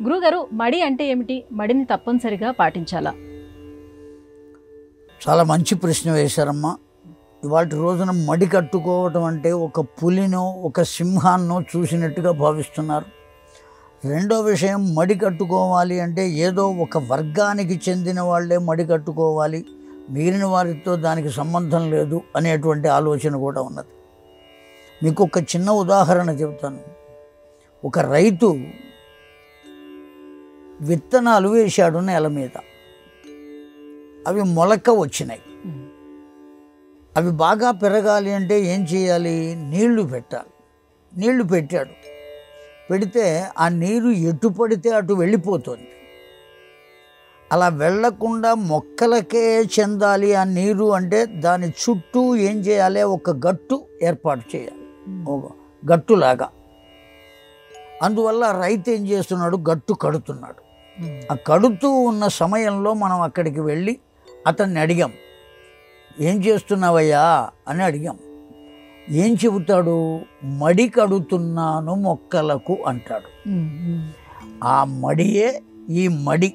గురుగారు, మడి అంటే ఏమిటి? మడిని తప్పనిసరిగా పాటించాలా? చాలా మంచి ప్రశ్న వేశారమ్మా. ఇవాటి రోజున మడి కట్టుకోవటం అంటే ఒక పులినో ఒక సింహాన్నో చూసినట్టుగా భావిస్తున్నారు. రెండో విషయం, మడి కట్టుకోవాలి అంటే ఏదో ఒక వర్గానికి చెందిన వాళ్ళే మడి కట్టుకోవాలి, మిగిలిన వారితో దానికి సంబంధం లేదు అనేటువంటి ఆలోచన కూడా ఉన్నది. మీకు ఒక చిన్న ఉదాహరణ చెబుతాను. ఒక రైతు విత్తనాలు వేశాడు నేల మీద. అవి మొలక వచ్చినాయి. అవి బాగా పెరగాలి అంటే ఏం చేయాలి? నీళ్లు పెట్టాలి. నీళ్లు పెట్టాడు. పెడితే ఆ నీరు ఎటు పడితే అటు వెళ్ళిపోతుంది. అలా వెళ్ళకుండా మొక్కలకే చెందాలి ఆ నీరు అంటే దాని చుట్టూ ఏం చేయాలి? ఒక గట్టు ఏర్పాటు చేయాలి, గట్టులాగా. అందువల్ల రైతు ఏం చేస్తున్నాడు? గట్టు కడుతున్నాడు. ఆ కడుతూ ఉన్న సమయంలో మనం అక్కడికి వెళ్ళి అతన్ని అడిగాం, ఏం చేస్తున్నావయ్యా అని అడిగాం. ఏం చెబుతాడు? మడి కడుతున్నాను మొక్కలకు అంటాడు. ఆ మడియే ఈ మడి.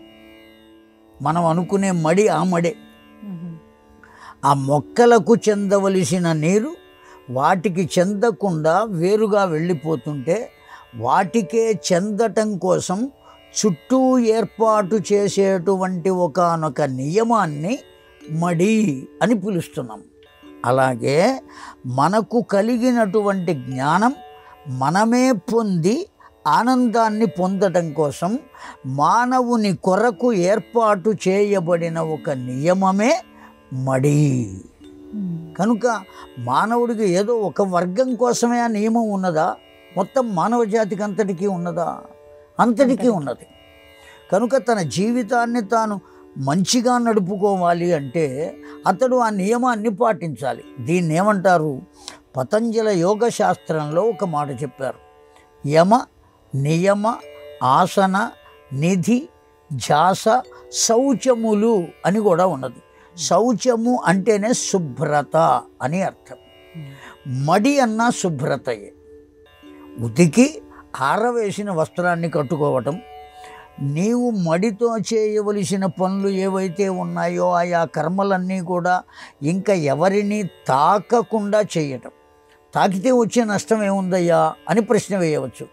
మనం అనుకునే మడి ఆ మడే. ఆ మొక్కలకు చెందవలసిన నీరు వాటికి చెందకుండా వేరుగా వెళ్ళిపోతుంటే వాటికే చెందటం కోసం చుట్టూ ఏర్పాటు చేసేటువంటి ఒకానొక నియమాన్ని మడి అని పిలుస్తున్నాం. అలాగే మనకు కలిగినటువంటి జ్ఞానం మనమే పొంది ఆనందాన్ని పొందటం కోసం మానవుని కొరకు ఏర్పాటు చేయబడిన ఒక నియమమే మడి. కనుక మానవుడికి ఏదో ఒక వర్గం కోసమే ఆ నియమం ఉన్నదా? మొత్తం మానవ జాతికి అంతటికీ ఉన్నదా? అంతటికీ ఉన్నది. కనుక తన జీవితాన్ని తాను మంచిగా నడుపుకోవాలి అంటే అతడు ఆ నియమాన్ని పాటించాలి. దీన్ని ఏమంటారు? పతంజల యోగ శాస్త్రంలో ఒక మాట చెప్పారు. యమ నియమ ఆసన నిధి ధ్యాస శౌచములు అని కూడా ఉన్నది. శౌచము అంటేనే శుభ్రత అని అర్థం. మడి అన్న శుభ్రతయే. ఉతికి ఆరవేసిన వస్త్రాన్ని కట్టుకోవటం, నీవు మడితో చేయవలసిన పనులు ఏవైతే ఉన్నాయో ఆయా కర్మలన్నీ కూడా ఇంకా ఎవరిని తాకకుండా చేయటం. తాకితే వచ్చే నష్టం ఏముందయ్యా అని ప్రశ్న వేయవచ్చు.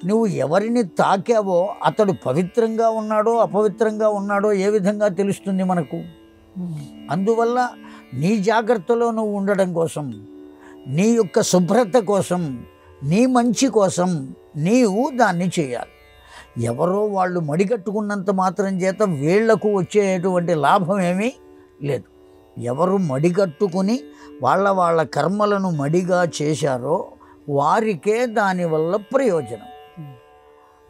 నువ్వు ఎవరిని తాకావో అతడు పవిత్రంగా ఉన్నాడో అపవిత్రంగా ఉన్నాడో ఏ విధంగా తెలుస్తుంది మనకు? అందువల్ల నీ జాగ్రత్తలో నువ్వు ఉండడం కోసం, నీ యొక్క శుభ్రత కోసం, నీ మంచి కోసం నీవు దాన్ని చేయాలి. ఎవరో వాళ్ళు మడికట్టుకున్నంత మాత్రం చేత వీళ్లకు వచ్చేటువంటి లాభం ఏమీ లేదు. ఎవరు మడికట్టుకుని వాళ్ళ కర్మలను మడిగా చేశారో వారికే దానివల్ల ప్రయోజనం.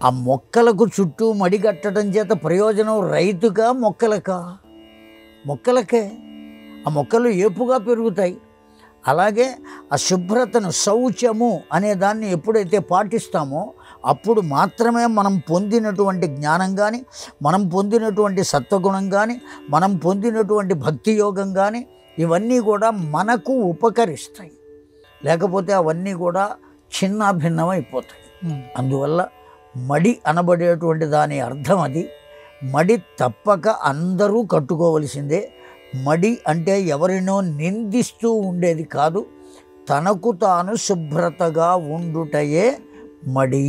ఆ మొక్కలకు చుట్టూ మడికట్టడం చేత ప్రయోజనం రైతుగా మొక్కలకా? మొక్కలకే. ఆ మొక్కలు ఏపుగా పెరుగుతాయి. అలాగే ఆ శుభ్రతను, శౌచము అనే దాన్ని ఎప్పుడైతే పాటిస్తామో అప్పుడు మాత్రమే మనం పొందినటువంటి జ్ఞానం కానీ, మనం పొందినటువంటి సత్వగుణం కానీ, మనం పొందినటువంటి భక్తి యోగం కానీ ఇవన్నీ కూడా మనకు ఉపకరిస్తాయి. లేకపోతే అవన్నీ కూడా చిన్నాభిన్నమైపోతాయి. అందువల్ల మడి అనబడేటువంటి దాని అర్థం అది. మడి తప్పక అందరూ కట్టుకోవలసిందే. మడి అంటే ఎవరినో నిందిస్తూ ఉండేది కాదు, తనకు తాను శుభ్రతగా ఉండుటయే మడి.